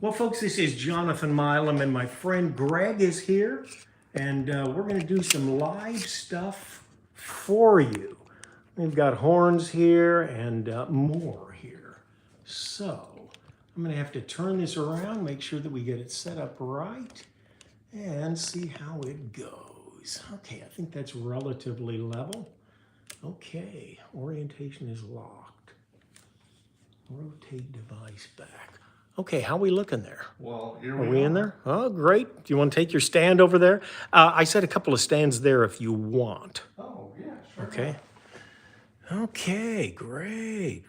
Well, folks, this is Jonathan Milam, and my friend Greg is here, and we're going to do some live stuff for you. We've got horns here and more here. So I'm going to have to turn this around, make sure that we get it set up right, and see how it goes. Okay, I think that's relatively level. Okay, orientation is locked. Rotate device back. Okay, how are we looking there? Well, here Are we in there? Oh, great. Do you want to take your stand over there? I set a couple of stands there if you want. Oh, yeah, sure. Okay. Okay, great.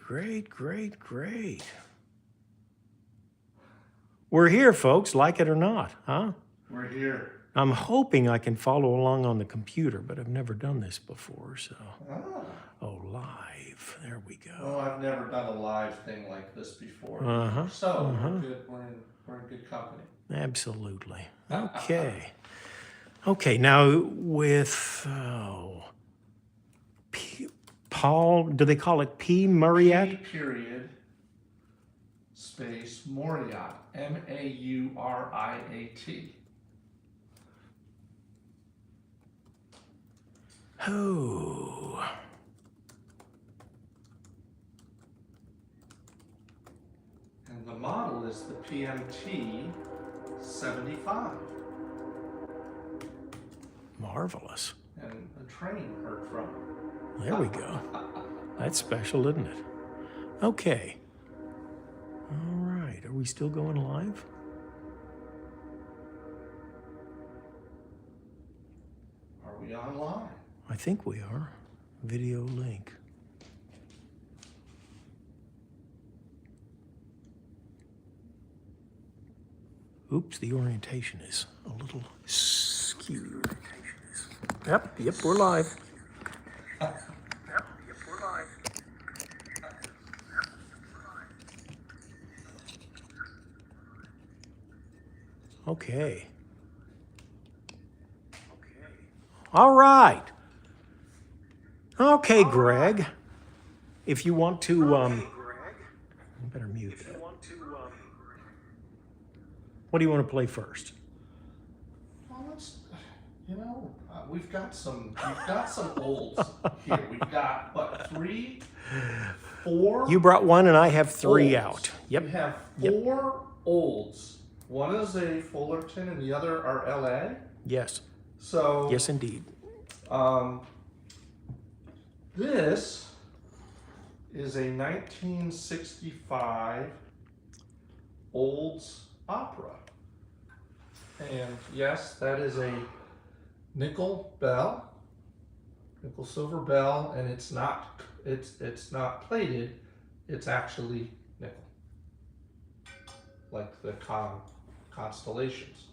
We're here, folks, like it or not, huh? We're here. I'm hoping I can follow along on the computer, but I've never done this before, so. Oh, live. There we go. Well, I've never done a live thing like this before. Uh-huh. We're good. We're in good company. Absolutely. Okay. Okay, now with Paul, do they call it P. Mauriat? P period space Mauriat. M-A-U-R-I-A-T. Oh. And the model is the PMT 75. Marvelous. And the train heard from it. There we go. That's special, isn't it? Okay. All right. Are we still going live? Are we online? I think we are. Video link. Oops, the orientation is a little skewed. Yep, we're live. Okay. All right. Okay, Greg. If you want to, I better mute that. What do you want to play first? Well, let's, we've got some olds here. We've got, what, 3, 4? You brought one and I have 3 olds. out. Yep. We have 4 olds. One is a Fullerton and the other are LA. Yes. So. Yes, indeed. This is a 1965 Olds opera. And yes, that is a nickel silver bell, and it's not plated, it's actually nickel. Like the constellations,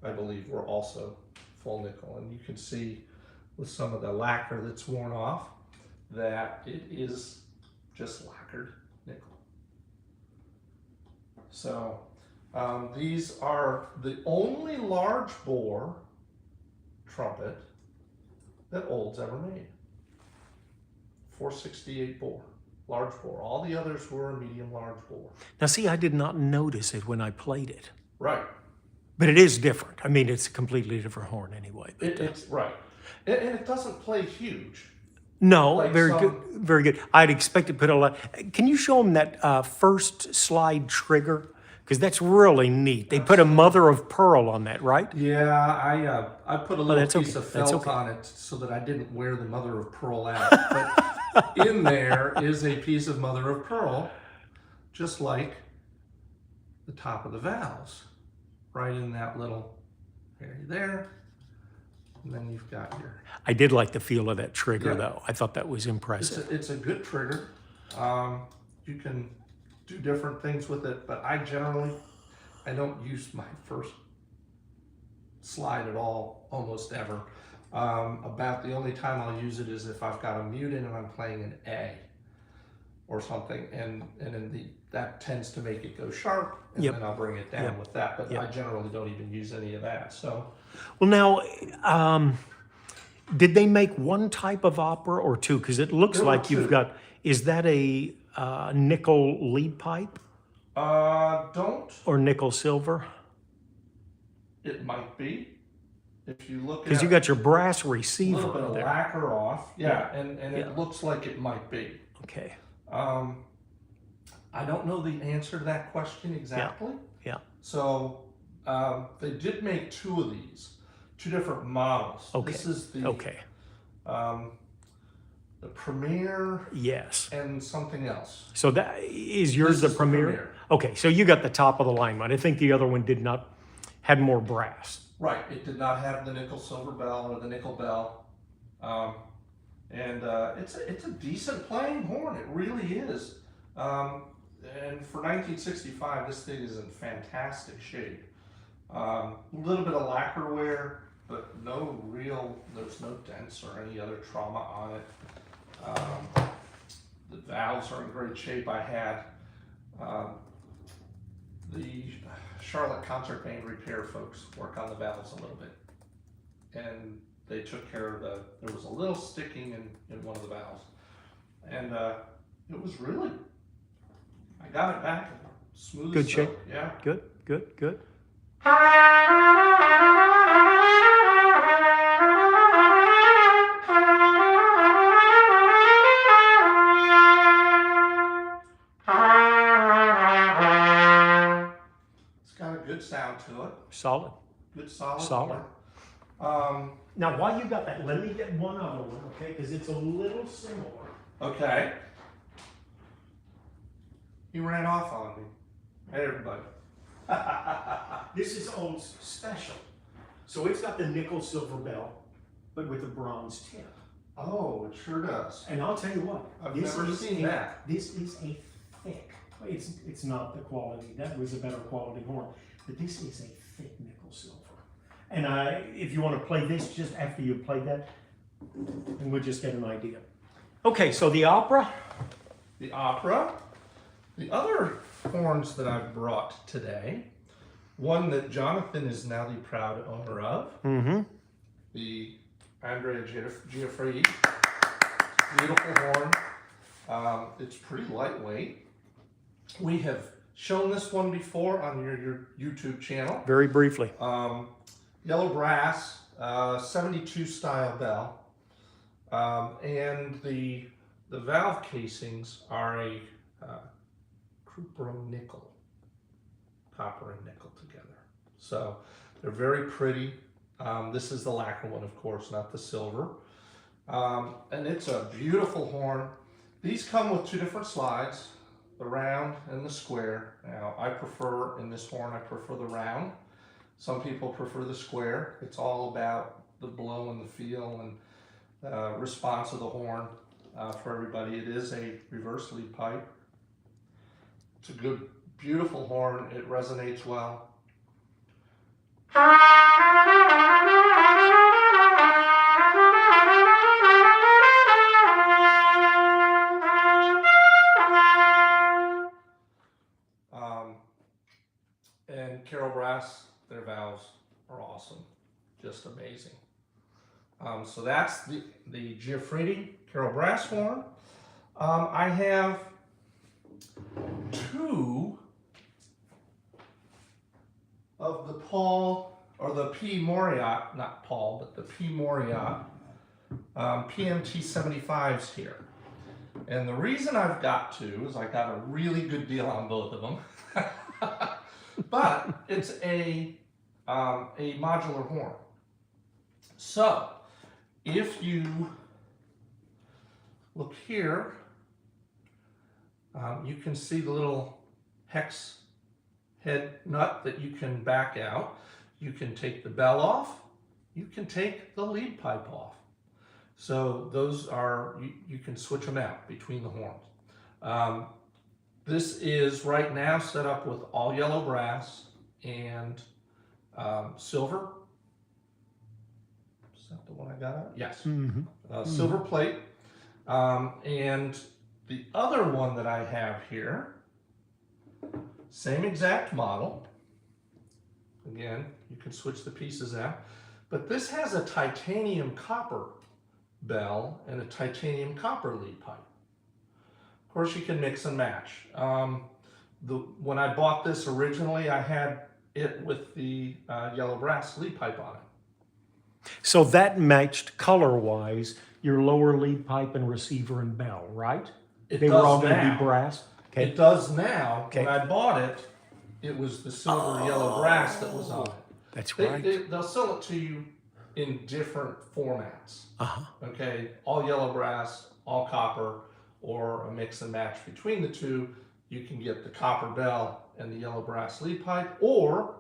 I believe, were also full nickel. And you can see with some of the lacquer that's worn off that it is just lacquered nickel. So these are the only large bore trumpet that Olds ever made. 468 bore, large bore. All the others were medium large bore. Now, see, I did not notice it when I played it. Right. But it is different. I mean, it's a completely different horn anyway. But, It's right. And it doesn't play huge. no, like very some- good. Very good. I'd expect to put a lot. Can you show them that first slide trigger? Because that's really neat. They put a mother of pearl on that, right? Yeah, I put a little that's piece okay. of That's felt okay. on it so that I didn't wear the mother of pearl out. But in there is a piece of mother of pearl, just like the top of the valves, right in that little area there. And then you've got your. I did like the feel of that trigger, Yeah. though. I thought that was impressive. It's a good trigger. You can do different things with it, but I don't use my first slide at all, almost ever. About the only time I'll use it is if I've got a mute in and I'm playing an A or something, and then that tends to make it go sharp, and Yep. then I'll bring it down Yep. with that. But Yep. I generally don't even use any of that. So Well, now, did they make one type of opera or two? Because it looks There were like you've two. got, is that a nickel lead pipe? Don't. Or nickel silver? It might be. If you look at Because you got your brass a receiver little bit of there. lacquer off. Yeah, Yeah. and Yeah. it looks like it might be. Okay. I don't know the answer to that question exactly. Yeah. So they did make two of these, two different models. Okay. This is the the Premier. Yes. And something else. So that is yours, This the is Premier? Okay, so you got the top of the line one. I think the other one had more brass. Right. It did not have the nickel silver bell or the nickel bell. It's a decent playing horn. It really is. And for 1965, this thing is in fantastic shape. A little bit of lacquer wear, but there's no dents or any other trauma on it. The valves are in great shape. I had the Charlotte Concert Band repair folks work on the valves a little bit. And they took care of there was a little sticking in one of the valves. And it was really, I got it back smooth. Good shape? Yeah. Good. It's got a good sound to it. Solid. Good solid. Now, while you got that, let me get one other one, okay? Because it's a little similar. Okay. He ran off on me. Hey, everybody. This is Old's special. So it's got the nickel silver bell, but with a bronze tip. Oh, it sure does. And I'll tell you what. I've never seen that. This is a thick. It's not the quality. That was a better quality horn. But this is a thick nickel silver. And if you want to play this just after you play that, then we'll just get an idea. Okay, so the opera. The opera. The other horns that I've brought today, one that Jonathan is now the proud owner of, the Andrea Giuffridi. Beautiful horn. It's pretty lightweight. We have shown this one before on your YouTube channel. Very briefly. Yellow brass, 72 style bell. And the valve casings are a cuprum nickel, copper and nickel together. So they're very pretty. This is the lacquer one, of course, not the silver. And it's a beautiful horn. These come with two different slides, the round and the square. Now, in this horn, I prefer the round. Some people prefer the square. It's all about the blow and the feel and response of the horn for everybody. It is a reverse lead pipe. It's a good, beautiful horn. It resonates well. And CarolBrass, their valves are awesome, just amazing. So that's the Giuffridi CarolBrass horn. I have two of the P. Mauriat, not Paul, but the P. Mauriat PMT 75s here. And the reason I've got two is I got a really good deal on both of them. But it's a modular horn. So if you look here, you can see the little hex head nut that you can back out. You can take the bell off. You can take the lead pipe off. So those are, you can switch them out between the horns. This is right now set up with all yellow brass and silver. Is that the one I got out? Yes. Silver plate. And the other one that I have here, same exact model. Again, you can switch the pieces out. But this has a titanium copper bell and a titanium copper lead pipe. Of course, you can mix and match. when I bought this originally, I had it with the yellow brass lead pipe on it. So that matched color-wise your lower lead pipe and receiver and bell, right? They were all going to be brass? Okay. It does now. Okay. When I bought it, it was the silver yellow brass that was on it. That's right. They'll sell it to you in different formats. Uh-huh. Okay, all yellow brass, all copper, or a mix and match between the two. You can get the copper bell and the yellow brass lead pipe, or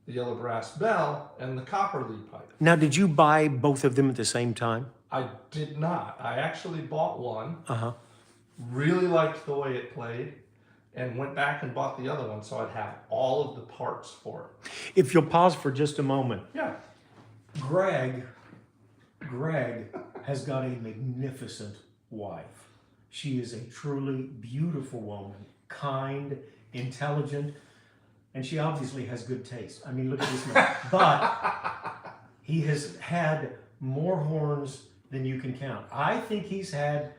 the yellow brass bell and the copper lead pipe. Now, did you buy both of them at the same time? I did not. I actually bought one, Uh-huh. really liked the way it played, and went back and bought the other one so I'd have all of the parts for it. If you'll pause for just a moment. Yeah. Greg has got a magnificent wife. She is a truly beautiful woman, kind, intelligent, and she obviously has good taste. I mean, look at this man. But he has had more horns than you can count. I think he's had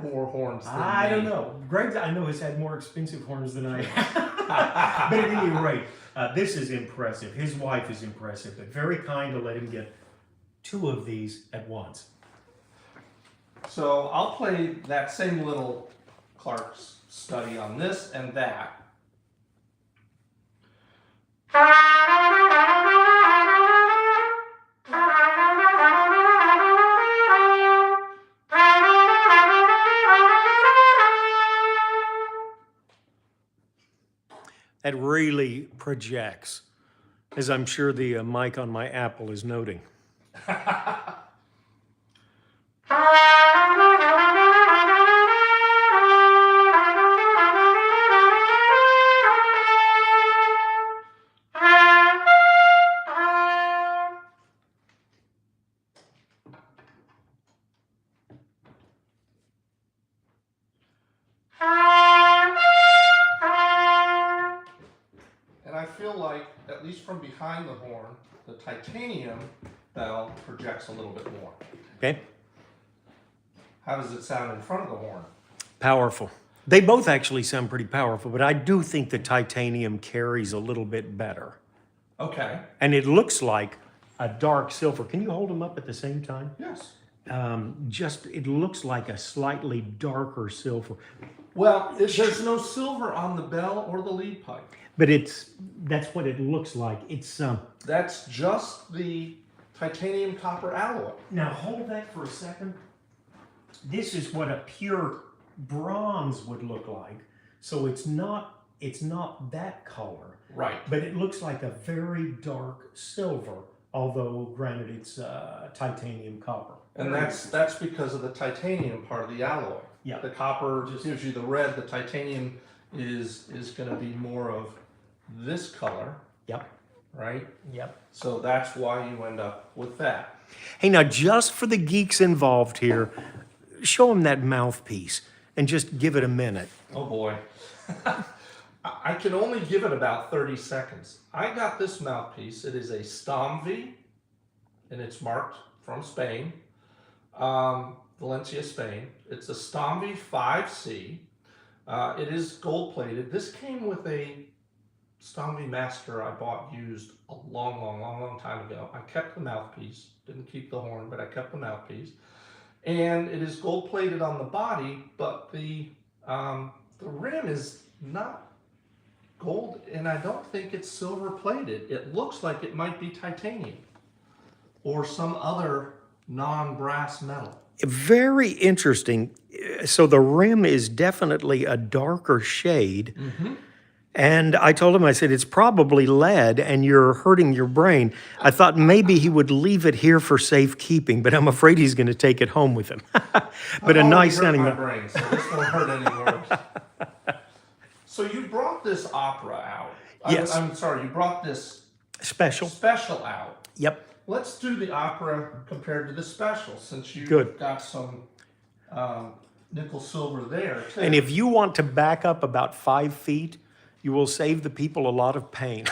more horns than I me. don't know. Greg, I know, has had more expensive horns than I have. But at any rate, this is impressive. His wife is impressive, but very kind to let him get 2 of these at once. So I'll play that same little Clark's study on this and that. That really projects, as I'm sure the mic on my Apple is noting. And I feel like, at least from behind the horn, the titanium bell projects a little bit more. Okay? How does it sound in front of the horn? Powerful. They both actually sound pretty powerful, but I do think the titanium carries a little bit better. Okay. And it looks like a dark silver. Can you hold them up at the same time? Yes. It looks like a slightly darker silver. Well, there's no silver on the bell or the lead pipe. But that's what it looks like. It's That's just the titanium copper alloy. Now hold that for a second. This is what a pure bronze would look like. So it's not that color. Right. But it looks like a very dark silver, although granted it's titanium copper. And that's because of the titanium part of the alloy. Yeah. The copper just gives you the red. The titanium is going to be more of this color. Yep. Right? Yep. So that's why you end up with that. Hey, now just for the geeks involved here, show them that mouthpiece and just give it a minute. Oh boy. I can only give it about 30 seconds. I got this mouthpiece. It is a Stomvi, and it's marked from Spain, Valencia, Spain. It's a Stomvi 5C. It is gold plated. This came with a Stomvi Master I bought used a long time ago. I kept the mouthpiece. Didn't keep the horn, but I kept the mouthpiece. And it is gold plated on the body, but the rim is not gold, and I don't think it's silver plated. It looks like it might be titanium or some other non-brass metal. Very interesting. So the rim is definitely a darker shade. Mm-hmm. And I told him, I said, it's probably lead and you're hurting your brain. I thought maybe he would leave it here for safekeeping, but I'm afraid he's going to take it home with him. But a nice sounding. My brain, so this won't hurt any worse. So you brought this opera out. Yes. I'm sorry, you brought this Special. special out. Yep. Let's do the opera compared to the special, since you Good. got some nickel silver there too. And if you want to back up about 5 feet, you will save the people a lot of pain.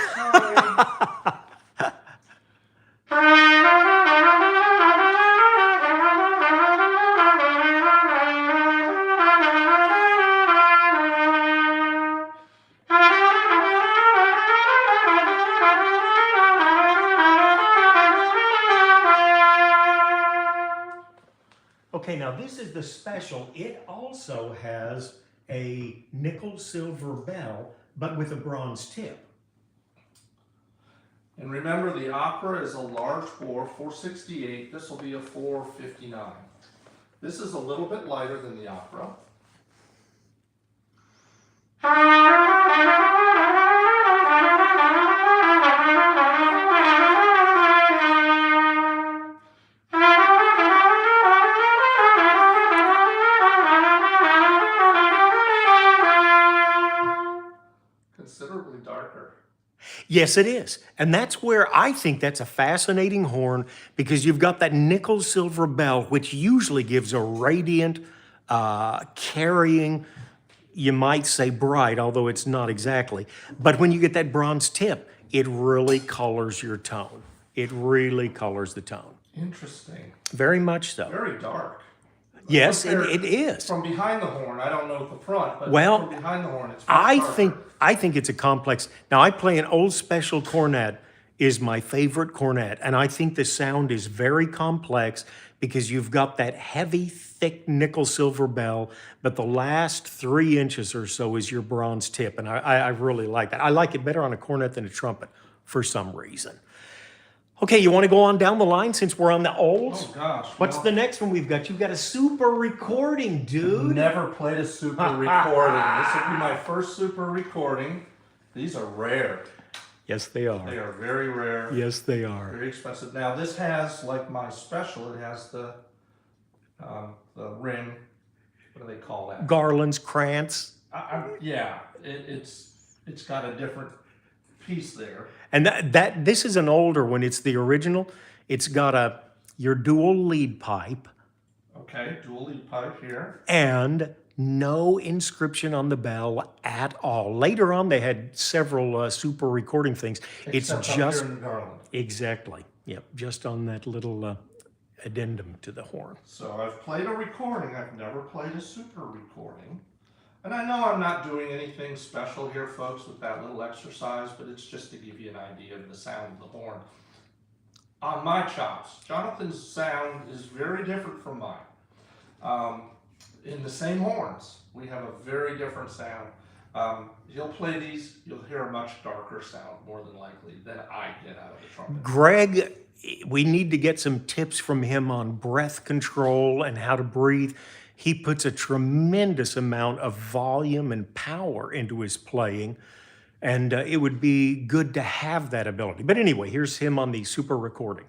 the special. It also has a nickel silver bell, but with a bronze tip. And remember, the opera is a large bore, 468. This will be a 459. This is a little bit lighter than the opera. Considerably darker. Yes, it is. And that's where I think that's a fascinating horn, because you've got that nickel silver bell, which usually gives a radiant, carrying, you might say bright, although it's not exactly. But when you get that bronze tip, it really colors your tone. It really colors the tone. Interesting. Very much so. Very dark. Yes, it is. From behind the horn, I don't know at the front, but Well, from behind the horn, it's much darker. I think it's a complex. Now, I play an old special cornet, is my favorite cornet, and I think the sound is very complex because you've got that heavy, thick nickel silver bell, but the last 3 inches or so is your bronze tip, and I really like that. I like it better on a cornet than a trumpet for some reason. Okay, you want to go on down the line since we're on the olds? Oh gosh. What's well, the next one we've got? You've got a super recording, dude. Never played a super recording. This will be my first super recording. These are rare. Yes, they are. They are very rare. Yes, they are. Very expensive. Now this has, like my special, it has the rim. What do they call that? Garlands, krantz. Yeah, it's got a different piece there. And this is an older one. It's the original. It's got your dual lead pipe Okay, dual lead pipe here. and no inscription on the bell at all. Later on, they had several super recording things. Except It's up just here in Garland. exactly, yep, just on that little addendum to the horn. So I've played a recording. I've never played a super recording. And I know I'm not doing anything special here, folks, with that little exercise, but it's just to give you an idea of the sound of the horn. On my chops, Jonathan's sound is very different from mine. In the same horns, we have a very different sound. He'll play these, you'll hear a much darker sound, more than likely, than I get out of the trumpet. Greg, we need to get some tips from him on breath control and how to breathe. He puts a tremendous amount of volume and power into his playing, and it would be good to have that ability. But anyway, here's him on the super recording.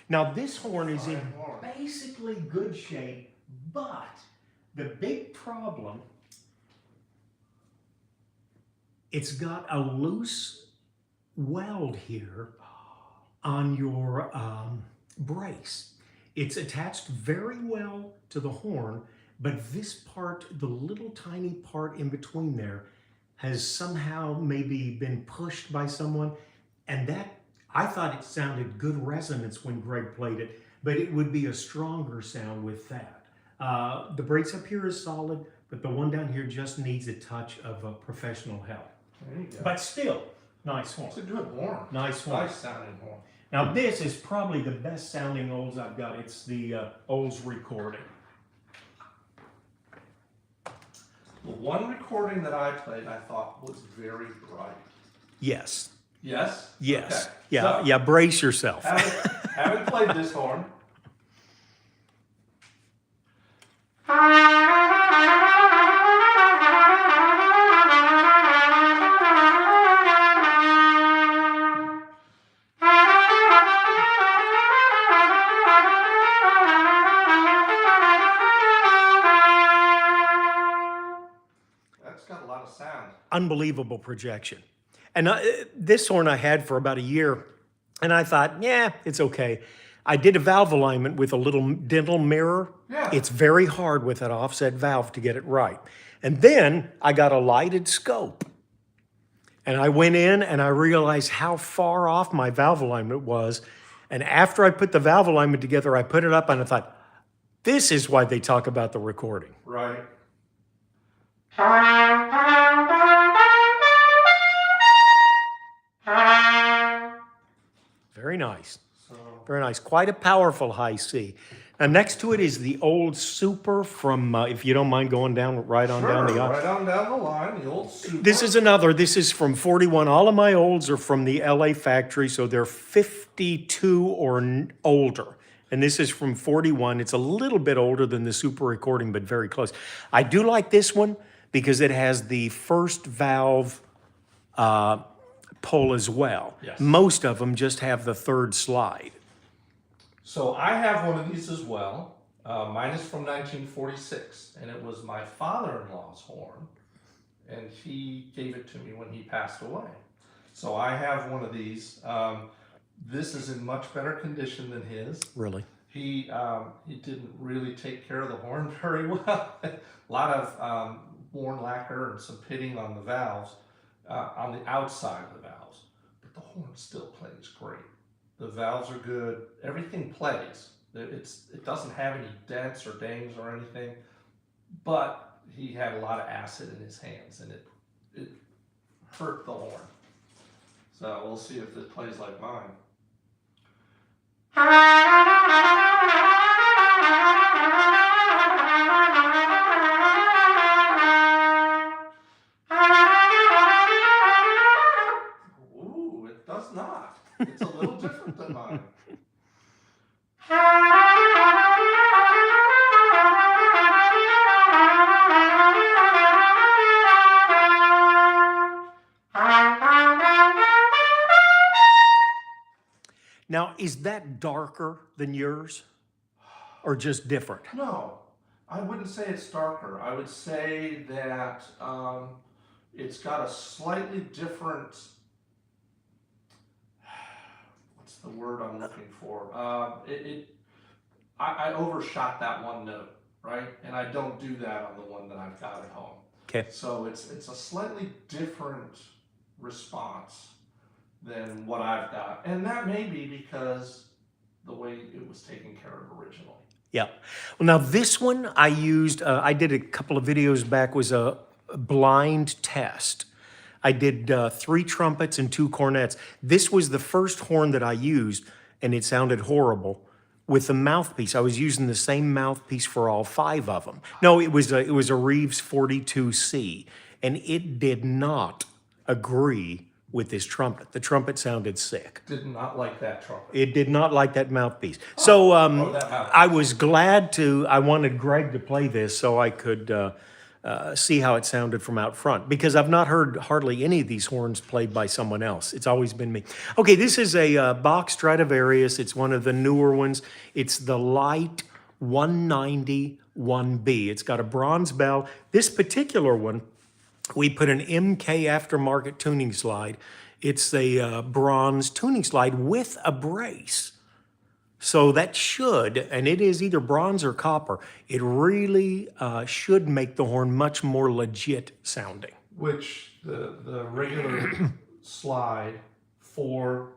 Now, this horn is in basically good shape, but the big problem, it's got a loose weld here on your brace. It's attached very well to the horn, but this part, the little tiny part in between there, has somehow maybe been pushed by someone, and that, I thought it sounded good resonance when Greg played it, but it would be a stronger sound with that. The brace up here is solid, but the one down here just needs a touch of professional help. There you go. But still, nice horn. It's a good horn. Nice horn. Nice sounding horn. Now this is probably the best sounding Olds I've got. It's the Olds recording. The one recording that I played, I thought was very bright. Yes. Yes? Yes. Okay. Yeah. So, Yeah. Brace yourself. haven't played this horn. That's got a lot of sound. Unbelievable projection. And this horn I had for about a year, and I thought, yeah, it's okay. I did a valve alignment with a little dental mirror. Yeah. It's very hard with that offset valve to get it right. And then I got a lighted scope. And I went in and I realized how far off my valve alignment was. And after I put the valve alignment together, I put it up and I thought, this is why they talk about the recording. Right. Very nice. So, Very nice. Quite a powerful high C. Now, next to it is the old Super from, if you don't mind going down, right on down the aisle. right on down the line, the old Super. This is another. This is from 41. All of my olds are from the LA factory, so they're 52 or older. And this is from 41. It's a little bit older than the Super recording, but very close. I do like this one because it has the first valve pull as well. Yes. Most of them just have the third slide. So I have one of these as well. Mine is from 1946, and it was my father-in-law's horn, and he gave it to me when he passed away. So I have one of these. This is in much better condition than his. Really? He didn't really take care of the horn very well. A lot of worn lacquer and some pitting on the valves, on the outside of the valves, but the horn still plays great. The valves are good. Everything plays. It doesn't have any dents or dings or anything, but he had a lot of acid in his hands, and it hurt the horn. So we'll see if it plays like mine. Ooh, it does not. It's a little different than mine. Now, is that darker than yours or just different? No, I wouldn't say it's darker. I would say that it's got a slightly different, what's the word I'm looking for? I overshot that one note, right? And I don't do that on the one that I've got at home. Okay. So it's a slightly different response than what I've got. And that may be because the way it was taken care of originally. Yeah. Well, now this one I used, I did a couple of videos back, was a blind test. I did 3 trumpets and 2 cornets. This was the first horn that I used, and it sounded horrible. With the mouthpiece, I was using the same mouthpiece for all 5 of them. No, it was a Reeves 42C, and it did not agree with this trumpet. The trumpet sounded sick. Did not like that trumpet. It did not like that mouthpiece. So that mouthpiece. I was glad I wanted Greg to play this so I could see how it sounded from out front, because I've not heard hardly any of these horns played by someone else. It's always been me. Okay, this is a Bach Stradivarius. It's one of the newer ones. It's the Light 190 1B. It's got a bronze bell. This particular one, we put an MK aftermarket tuning slide. It's a bronze tuning slide with a brace. So that should, and it is either bronze or copper, it really should make the horn much more legit sounding. Which the regular slide for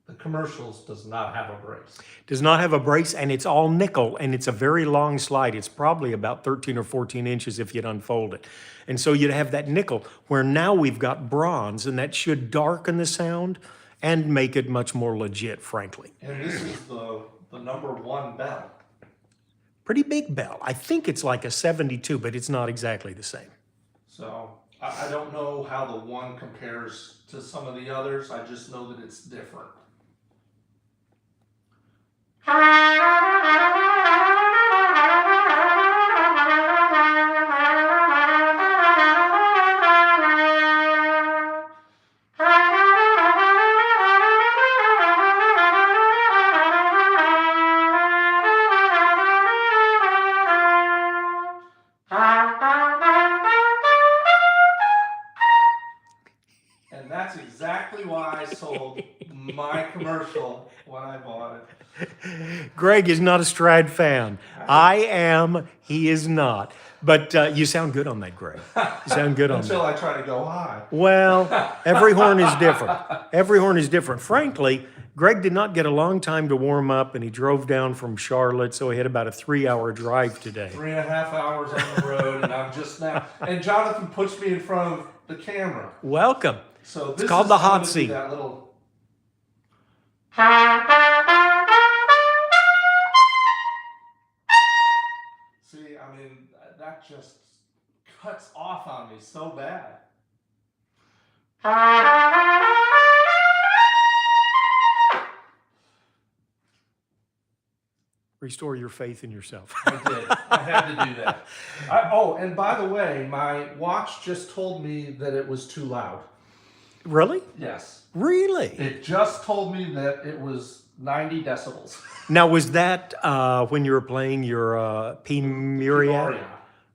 the commercials does not have a brace. Does not have a brace, and it's all nickel, and it's a very long slide. It's probably about 13 or 14 inches if you'd unfold it. And so you'd have that nickel, where now we've got bronze, and that should darken the sound and make it much more legit, frankly. And this is the number 1 bell. Pretty big bell. I think it's like a 72, but it's not exactly the same. So I don't know how the one compares to some of the others. I just know that it's different. And that's exactly why I sold my commercial when I bought it. Greg is not a Strad fan. I am. He is not. But you sound good on that, Greg. You sound good on that. Until I try to go high. Well, every horn is different. Every horn is different. Frankly, Greg did not get a long time to warm up, and he drove down from Charlotte, so he had about a 3-hour drive today. 3.5 hours on the road, and I'm just now. And Jonathan puts me in front of the camera. Welcome. So this It's called is the hot going to be seat. that little. See, I mean, that just cuts off on me so bad. Restore your faith in yourself. I did. I had to do that. Oh, and by the way, my watch just told me that it was too loud. Really? Yes. Really? It just told me that it was 90 decibels. Now, was that when you were playing your P. Mauriat? Mauriat.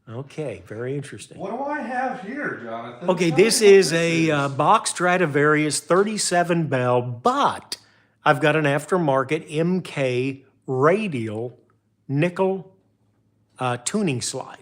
Okay, very interesting. What do I have here, Jonathan? Okay, Tell me this what is this a Bach Stradivarius 37 bell, but I've got an aftermarket MK radial nickel tuning slide.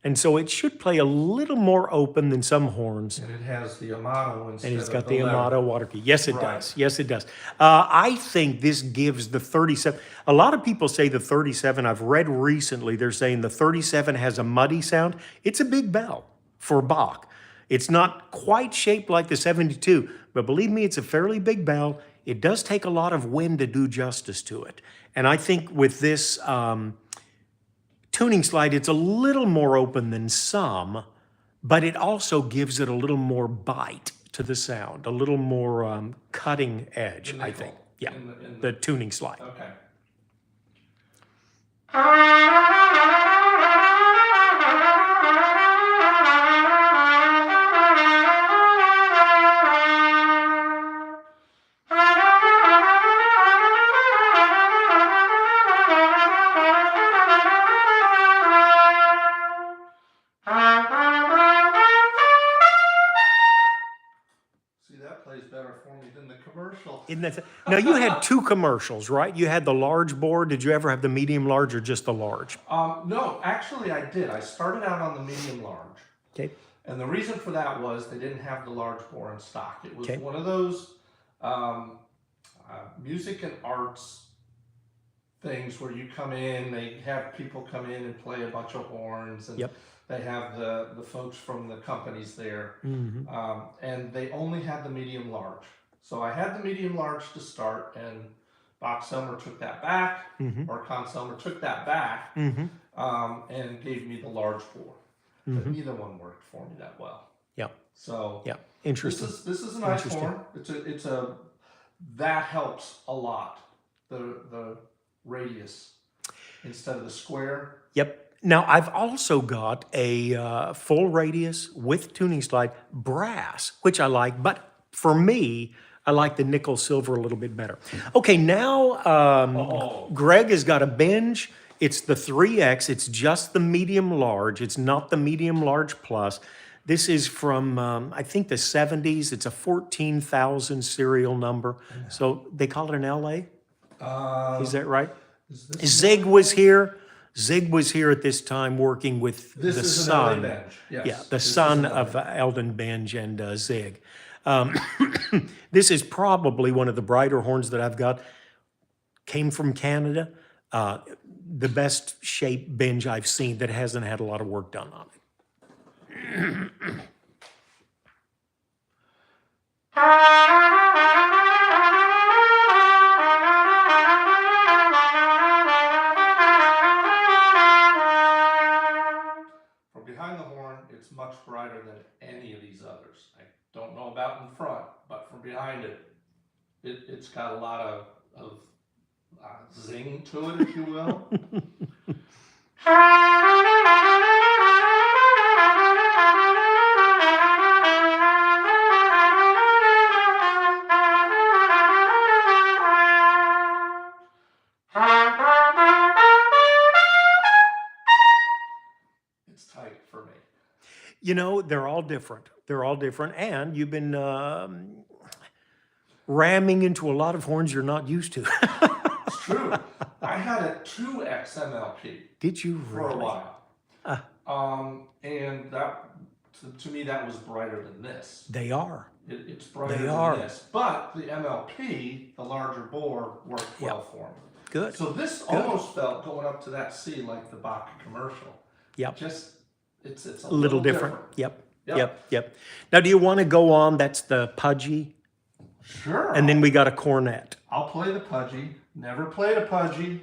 And so it should play a little more open than some horns. And it has the Amato instead And it's of got the lever. Amato water key. Yes, it Right. does. Yes, it does. I think this gives the 37. A lot of people say the 37. I've read recently they're saying the 37 has a muddy sound. It's a big bell for Bach. It's not quite shaped like the 72, but believe me, it's a fairly big bell. It does take a lot of wind to do justice to it. And I think with this tuning slide, it's a little more open than some, but it also gives it a little more bite to the sound, a little more cutting edge, The I nickel think. Yeah, in the tuning slide. Okay. See, that plays better for me than the commercial. Isn't that, now, you had two commercials, right? You had the large bore. Did you ever have the medium large or just the large? No, actually I did. I started out on the medium large. Okay. And the reason for that was they didn't have the large bore in stock. It was Okay. one of those music and arts things where you come in, they have people come in and play a bunch of horns, and Yep. they have the folks from the companies there. And they only had the medium large. So I had the medium large to start, and Bach Selmer took that back, or Con Selmer took that back, and gave me the large bore. But neither one worked for me that well. Yeah. So Yeah. Interesting. this is a nice Interesting. horn. It's a that helps a lot. The radius instead of the square. Yep. Now, I've also got a full radius with tuning slide brass, which I like, but for me, I like the nickel silver a little bit better. Okay, now Greg has got a Benge. It's the 3X. It's just the medium large. It's not the medium large plus. This is from, I think, the 70s. It's a 14,000 serial number. So they call it an LA? Is that right? Zig was here. Zig was here at this time working with This the is son. an LA Benge. Yes. Yeah, the This is son an of LA. Eldon Benge and Zig. This is probably one of the brighter horns that I've got. Came from Canada. The best shaped Benge I've seen that hasn't had a lot of work done on it. From behind the horn, it's much brighter than any of these others. I don't know about in front, but from behind it's got a lot of zing to it, if you will. It's tight for me. You know, they're all different. They're all different. And you've been ramming into a lot of horns you're not used to. It's true. I had a 2X MLP Did you for a really? while. And that, to me, that was brighter than this. They are. It's brighter They than are. this. But the MLP, the larger bore, worked well for me. Good. So this almost felt, going up to that C, like the Bach commercial. Yep. Just, it's a Little different. Yep. Yep. Now, do you want to go on? That's the Puje. Sure. And then we got a cornet. I'll play the Puje. Never played a Puje.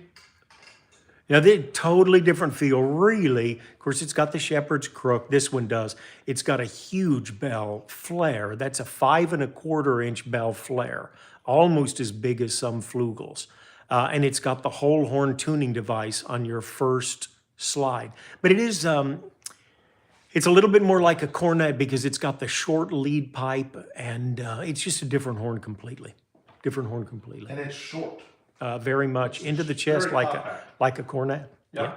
Now, they're totally different feel, really. Of course, it's got the shepherd's crook. This one does. It's got a huge bell flare. That's a 5 1/4 inch bell flare, almost as big as some flugels. And it's got the whole horn tuning device on your first slide. But it is, it's a little bit more like a cornet because it's got the short lead pipe, and it's just a different horn completely. Different horn completely. And it's short. Very much into the chest, very like a cornet. Yeah.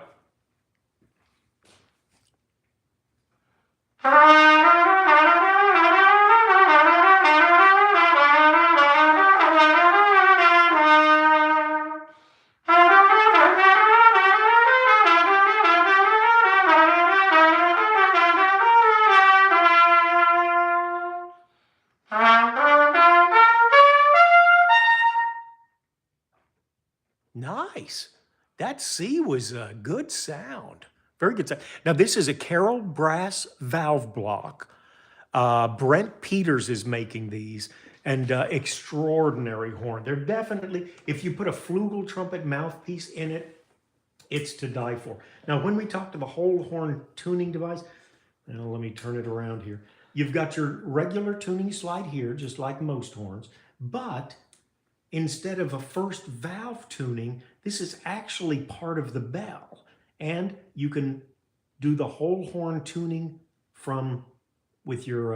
Nice. That C was a good sound. Very good sound. Now, this is a CarolBrass valve block. Brent Peters is making these, and extraordinary horn. They're definitely, if you put a flugel trumpet mouthpiece in it, it's to die for. Now, when we talk to the whole horn tuning device, now let me turn it around here. You've got your regular tuning slide here, just like most horns, but instead of a first valve tuning, this is actually part of the bell. And you can do the whole horn tuning with your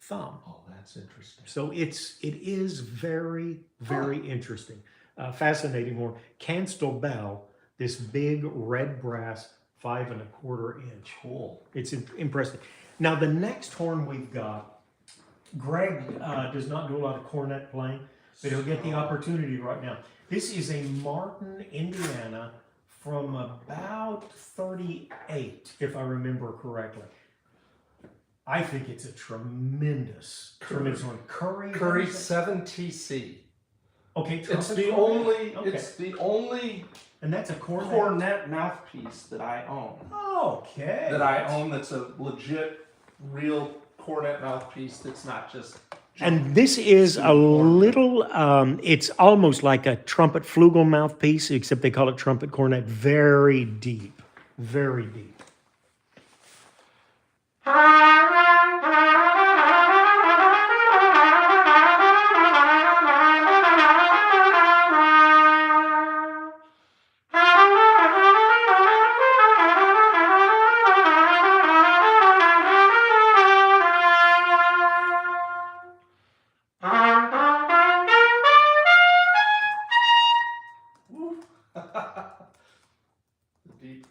thumb. Oh, that's interesting. So it is very, very interesting. Fascinating horn. Canstel bell, this big red brass 5 1/4 inch. Cool. It's impressive. Now the next horn we've got, Greg does not do a lot of cornet playing, but he'll get the opportunity right now. This is a Martin, Indiana, from about 38, if I remember correctly. I think it's a tremendous horn. Curry 7TC. Okay, It's the only and that's a cornet mouthpiece that I own. Okay. That's a legit, real cornet mouthpiece that's not just. And this is a little, it's almost like a trumpet flugel mouthpiece, except they call it trumpet cornet. Very deep, very deep. Deep.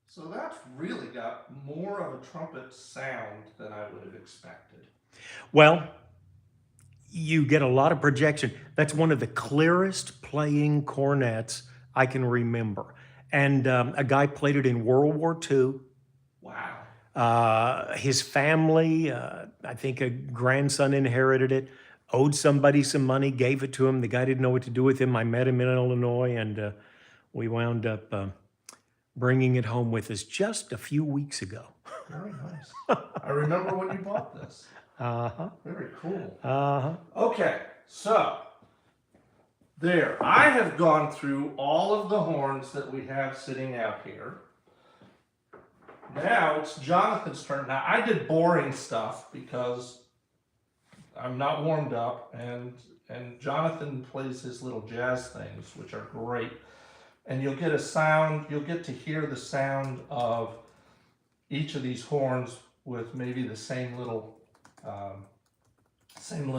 So that's really got more of a trumpet sound than I would have expected. Well, you get a lot of projection. That's one of the clearest playing cornets I can remember. And a guy played it in World War II. Wow. His family, I think a grandson inherited it, owed somebody some money, gave it to him. The guy didn't know what to do with him. I met him in Illinois, and we wound up bringing it home with us just a few weeks ago. Very nice. I remember when you bought this. Uh-huh. Very cool. Uh-huh. Okay, so there. I have gone through all of the horns that we have sitting out here. Now it's Jonathan's turn. Now I did boring stuff because I'm not warmed up, and Jonathan plays his little jazz things, which are great. And you'll get a sound, you'll get to hear the sound of each of these horns with maybe the same little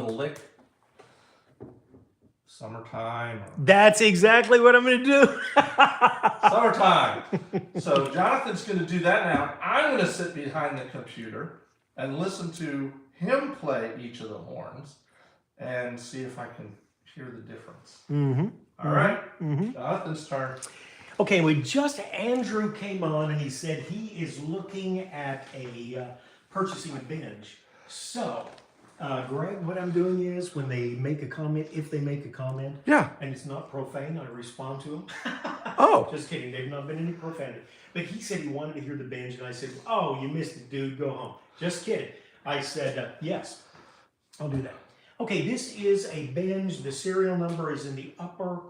lick. Summertime. That's exactly what I'm going to do. Summertime. So Jonathan's going to do that now. I'm going to sit behind the computer and listen to him play each of the horns and see if I can hear the difference. Mm-hmm. All right, Mm-hmm. Jonathan's turn. Okay, Andrew came on and he said he is looking at purchasing a Benge. So, Greg, what I'm doing is when they make a comment, if they make a comment, Yeah. and it's not profane, I respond to them. Oh. Just kidding, they've not been any profanity. But he said he wanted to hear the Benge, and I said, oh, you missed it, dude, go home. Just kidding. I said, yes, I'll do that. Okay, this is a Benge. The serial number is in the upper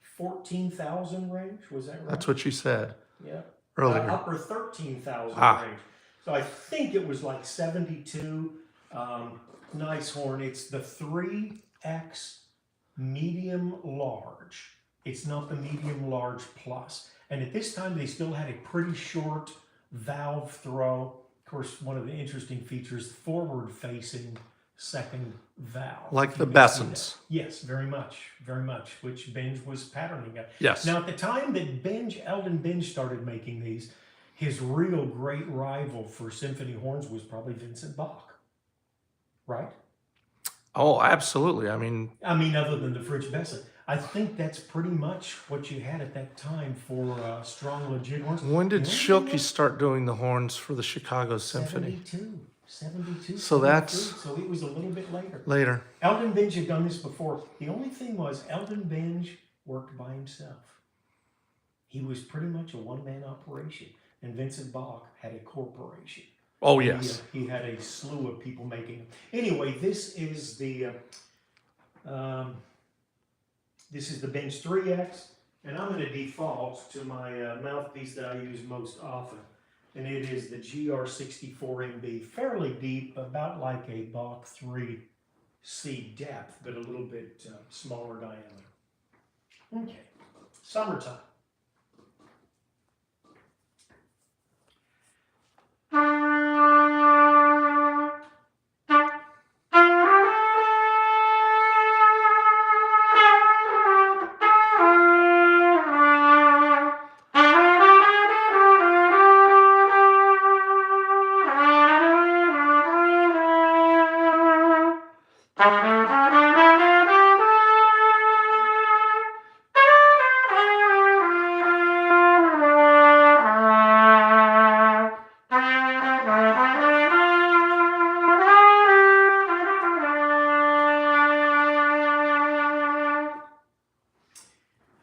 14,000 range. Was that right? That's what you said. Yeah. Earlier. Upper 13,000 Ah. range. So I think it was like 72. Nice horn. It's the 3X medium large. It's not the medium large plus. And at this time, they still had a pretty short valve throw. Of course, one of the interesting features, forward facing second valve. Like the You can see Bessons. that. Yes, very much, which Benge was patterning it. Yes. Now, at the time that Eldon Benge started making these, his real great rival for symphony horns was probably Vincent Bach, right? Oh, absolutely. I mean, other than the Fritz Besson. I think that's pretty much what you had at that time for strong, legit horns. when did Schilke start doing the horns for the Chicago Symphony? 72. So that's... So it was a little bit later. Later. Eldon Benge had done this before. The only thing was Eldon Benge worked by himself. He was pretty much a one-man operation. And Vincent Bach had a corporation. Oh, yes. He had a slew of people making them. Anyway, this is the Benge 3X, and I'm going to default to my mouthpiece that I use most often, and it is the GR64MB, fairly deep, about like a Bach 3C depth, but a little bit smaller diameter. Okay, summertime.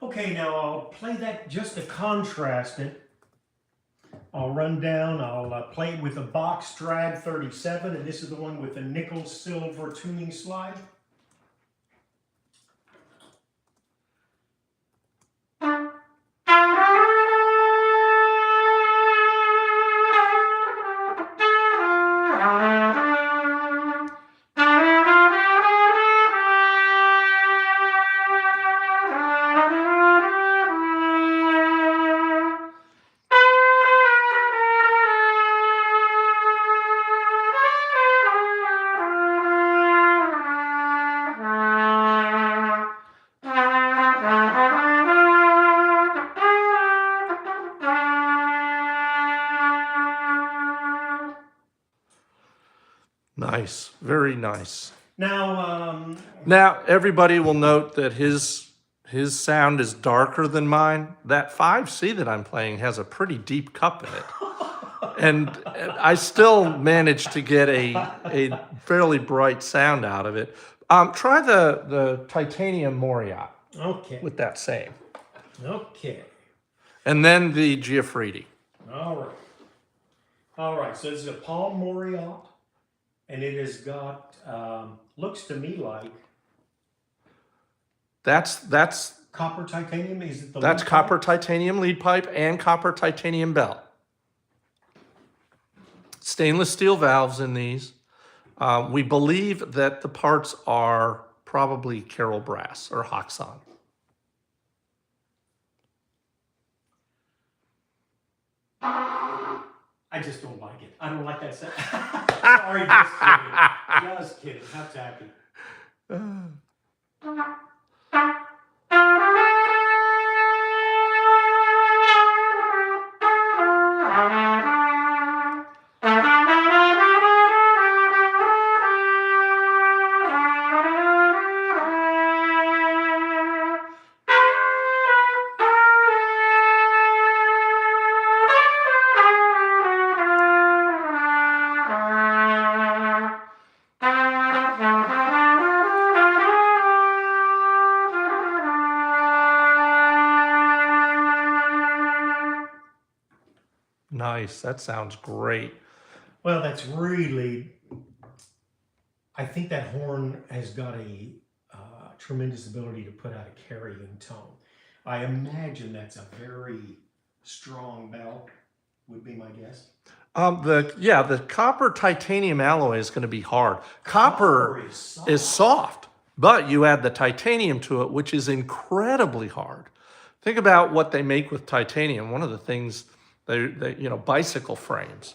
Okay, now I'll play that just to contrast it. I'll run down, I'll play it with a Bach Strad 37, and this is the one with the nickel silver tuning slide. Nice. Very nice. Now, Now, everybody will note that his sound is darker than mine. That 5C that I'm playing has a pretty deep cup in it. And I still managed to get a fairly bright sound out of it. Try the titanium Mauriat okay, with that same. okay, And then the Giuffridi. all right, so this is a Palm Mauriat, and it has got, looks to me like That's copper titanium. Is it the That's lead copper pipe? titanium lead pipe and copper titanium bell. Stainless steel valves in these. We believe that the parts are probably CarolBrass or Hoxon. I just don't like it. I don't like that sound. Sorry, just kidding. Just kidding. How tacky. nice. That sounds great. Well, that's really, I think that horn has got a tremendous ability to put out a carrying tone. I imagine that's a very strong bell, would be my guess. The copper titanium alloy is going to be hard. Copper is soft, but you add the titanium to it, which is incredibly hard. Think about what they make with titanium. One of the things bicycle frames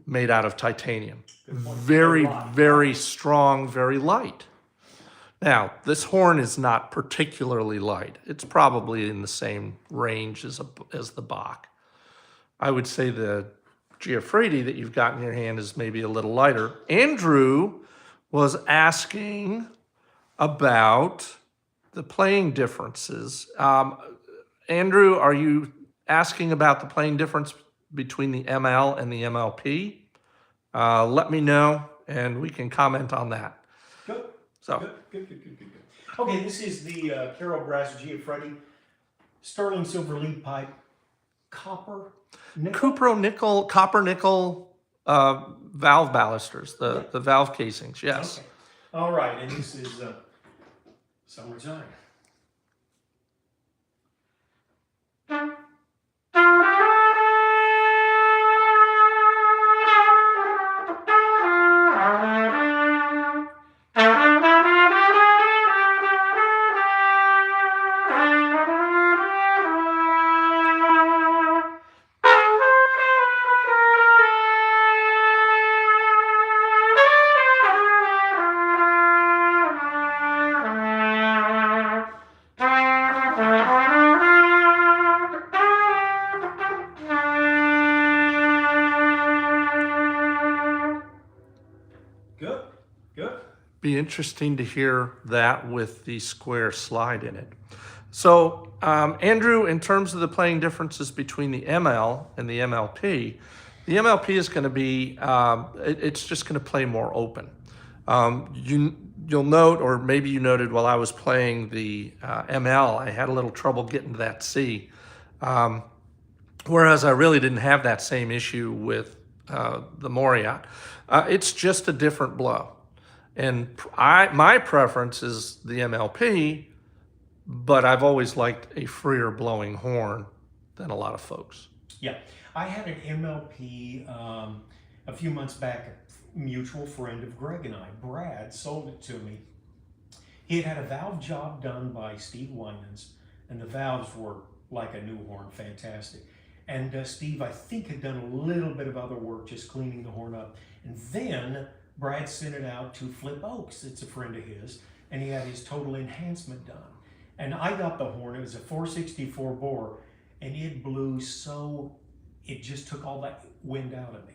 made out of titanium. Very, very strong, very light. Now, this horn is not particularly light. It's probably in the same range as the Bach. I would say the Giuffredi that you've got in your hand is maybe a little lighter. Andrew was asking about the playing differences. Andrew, are you asking about the playing difference between the ML and the MLP? Let me know, and we can comment on that. Good. So. Good. Okay, this is the CarolBrass Giuffredi sterling silver lead pipe, copper nickel. Copper nickel valve balusters, the valve casings, yes. Okay. All right, and this is summertime. Good. Be interesting to hear that with the square slide in it. So, Andrew, in terms of the playing differences between the ML and the MLP is going to be, it's just going to play more open. You'll note, or maybe you noted while I was playing the ML, I had a little trouble getting to that C. Whereas I really didn't have that same issue with the Mauriat. It's just a different blow. And my preference is the MLP, but I've always liked a freer blowing horn than a lot of folks. Yeah, I had an MLP a few months back. A mutual friend of Greg and I, Brad, sold it to me. He had a valve job done by Steve Winans, and the valves were like a new horn, fantastic. And Steve, I think, had done a little bit of other work, just cleaning the horn up. And then Brad sent it out to Flip Oaks, it's a friend of his, and he had his total enhancement done. And I got the horn, it was a 464 bore, and it blew so, it just took all that wind out of me.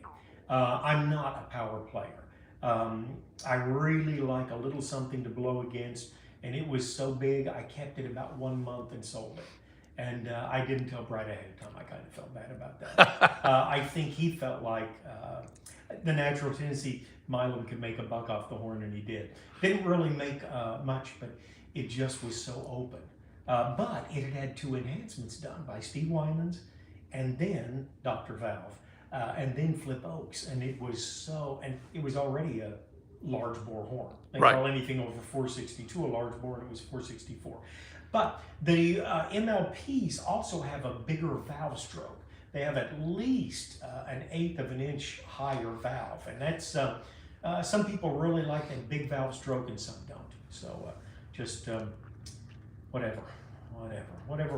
I'm not a power player. I really like a little something to blow against, and it was so big, I kept it about 1 month and sold it. And I didn't tell Brad ahead of time. I kind of felt bad about that. I think he felt like the natural tendency, Milam could make a buck off the horn, and he did. Didn't really make much, but it just was so open. But it had 2 enhancements done by Steve Winans, and then Dr. Valve, and then Flip Oaks. And it was so, and it was already a large bore horn. They call anything over 462 a large bore, and it was 464. But the MLPs also have a bigger valve stroke. They have at least an 1/8 of an inch higher valve. And that's, some people really like that big valve stroke and some don't. So just whatever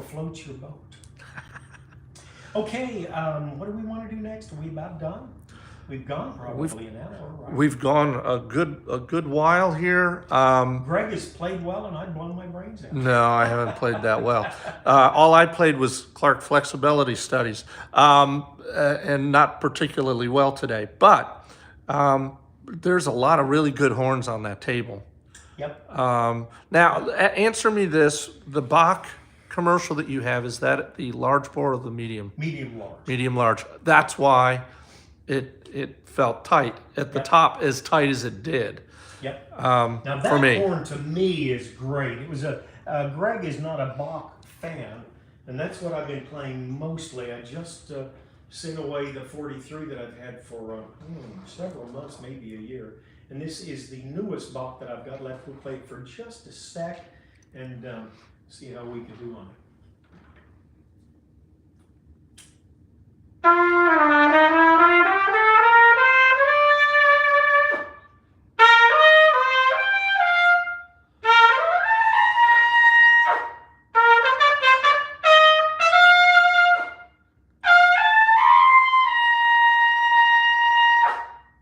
floats your boat. Okay, what do we want to do next? Are we about done? We've gone probably an hour, right? We've gone a good while here. Greg has played well, and I've blown my brains out. No, I haven't played that well. All I played was Clark flexibility studies, and not particularly well today. But there's a lot of really good horns on that table. Yep. Now, answer me this: the Bach commercial that you have, is that the large bore or the medium? Medium large. Medium large. That's why it felt tight at the top, as tight as it did. Yep. Now that for me. horn to me is great. It was Greg is not a Bach fan, and that's what I've been playing mostly. I just sing away the 43 that I've had for several months, maybe a year. And this is the newest Bach that I've got left. We'll play it for just a sec and see how we can do on it.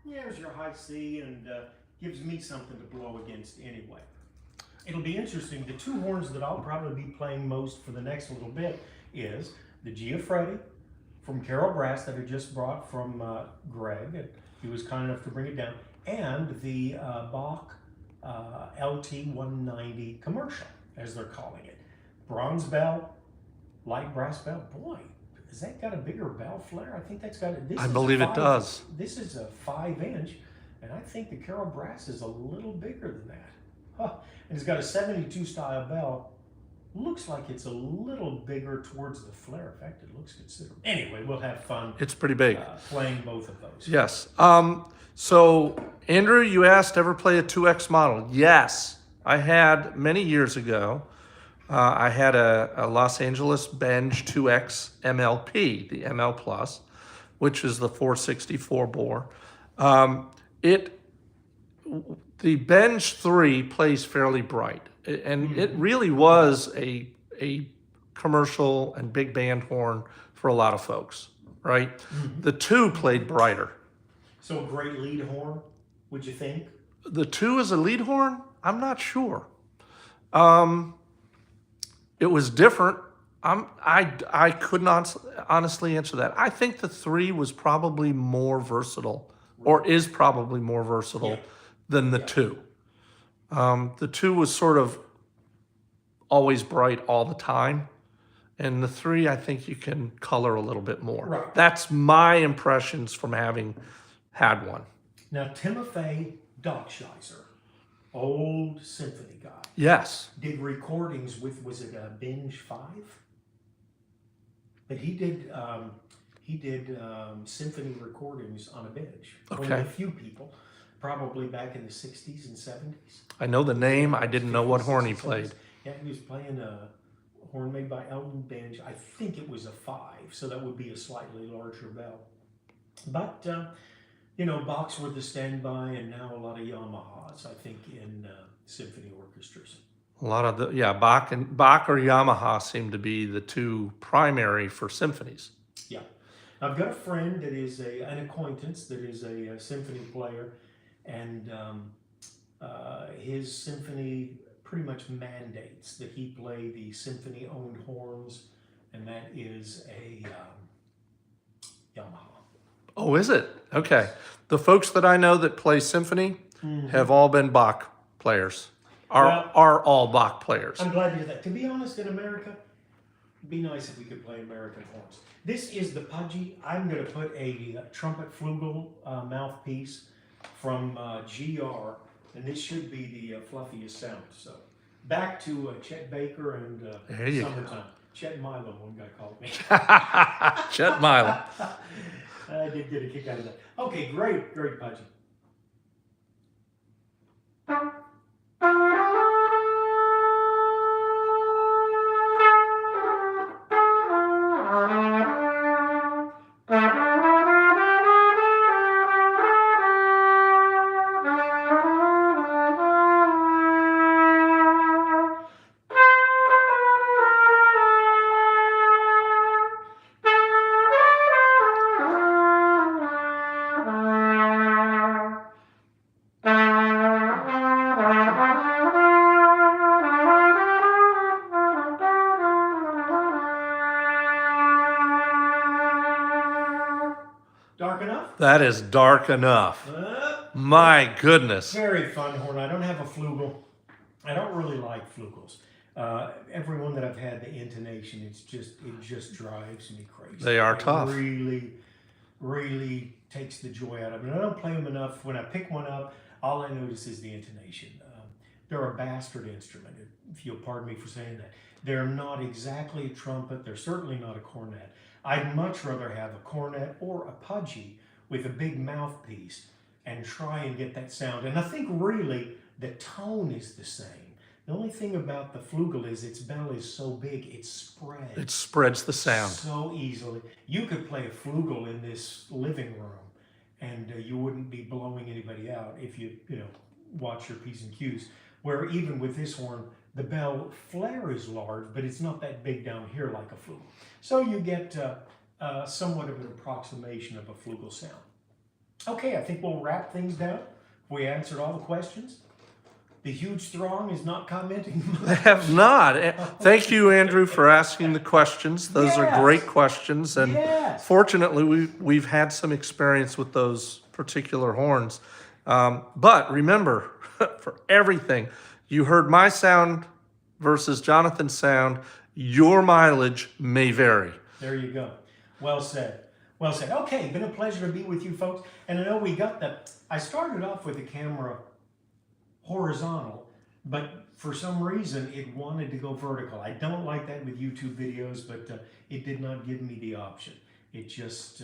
There's your high C, and gives me something to blow against anyway. It'll be interesting. The two horns that I'll probably be playing most for the next little bit is the Giuffretti from CarolBrass that I just brought from Greg. And he was kind enough to bring it down. And the Bach LT190 commercial, as they're calling it. Bronze bell, light brass bell. Boy, has that got a bigger bell flare? I think that's got a... I believe it does. This is a 5-inch, and I think the CarolBrass is a little bigger than that. Huh. And it's got a 72 style bell. Looks like it's a little bigger towards the flare. In fact, it looks considerable. Anyway, we'll have fun. It's pretty big. Playing both of those. Yes. So, Andrew, you asked, ever play a 2X model? Yes. I had many years ago. I had a Los Angeles Benge 2X MLP, the ML Plus, which is the 464 bore. The Benge 3 plays fairly bright, and it really was a commercial and big band horn for a lot of folks, right? The 2 played brighter. So a great lead horn, would you think? The 2 is a lead horn? I'm not sure. It was different. I could not honestly answer that. I think the 3 was probably more versatile, or is probably more versatile than the 2. The 2 was sort of always bright all the time. And the 3, I think you can color a little bit more. Right. That's my impressions from having had one. Now, Timothy Dockshizer, old symphony guy. Yes. Did recordings with, was it a Benge 5? But he did symphony recordings on a Benge. Okay. Only a few people, probably back in the 60s and 70s. I know the name. I didn't know what horn he played. Yeah, he was playing a horn made by Elton Benge. I think it was a 5, so that would be a slightly larger bell. But, you know, Bachs were the standby, and now a lot of Yamahas, I think, in symphony orchestras. A lot of the, Bach or Yamaha seem to be the 2 primary for symphonies. Yeah. I've got a friend that is an acquaintance that is a symphony player, and his symphony pretty much mandates that he play the symphony-owned horns, and that is a Yamaha. Oh, is it? Okay. The folks that I know that play symphony have all been Bach players. Are all Bach players. I'm glad to hear that. To be honest, in America, it'd be nice if we could play American horns. This is the Puje. I'm going to put a trumpet flugel mouthpiece from GR, and this should be the fluffiest sound. So back to Chet Baker and There you Summertime. go. Chet Milo, one guy called me. Chet Milam. I did get a kick out of that. Okay, great Puje. Dark enough? That is dark enough. My goodness. Very fun horn. I don't have a flugel. I don't really like flugels. Every one that I've had, the intonation, it just drives me crazy. They are tough. Really takes the joy out of it. I don't play them enough. When I pick one up, all I notice is the intonation. They're a bastard instrument, if you'll pardon me for saying that. They're not exactly a trumpet. They're certainly not a cornet. I'd much rather have a cornet or a Puje with a big mouthpiece and try and get that sound. And I think really the tone is the same. The only thing about the flugel is its bell is so big, it spreads. It spreads the sound. So easily. You could play a flugel in this living room and you wouldn't be blowing anybody out if you watch your P's and Q's. Where even with this horn, the bell flare is large, but it's not that big down here like a flugel. So you get somewhat of an approximation of a flugel sound. Okay, I think we'll wrap things down. We answered all the questions. The huge throng is not commenting. They have not. Thank you, Andrew, for asking the questions. Those are great questions. And fortunately, we've had some experience with those particular horns. But remember, for everything, you heard my sound versus Jonathan's sound. Your mileage may vary. There you go. Well said. Well said. Okay, been a pleasure to be with you folks. And I know we got I started off with the camera horizontal, but for some reason it wanted to go vertical. I don't like that with YouTube videos, but it did not give me the option. It just,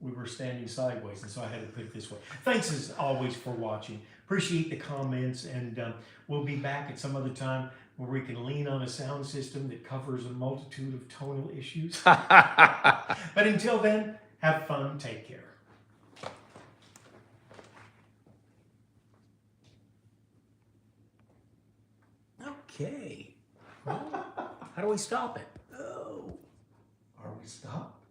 we were standing sideways, and so I had to put it this way. Thanks as always for watching. Appreciate the comments, and we'll be back at some other time where we can lean on a sound system that covers a multitude of tonal issues. But until then, have fun, take care. Okay. Well, how do we stop it? Oh. Are we stopped?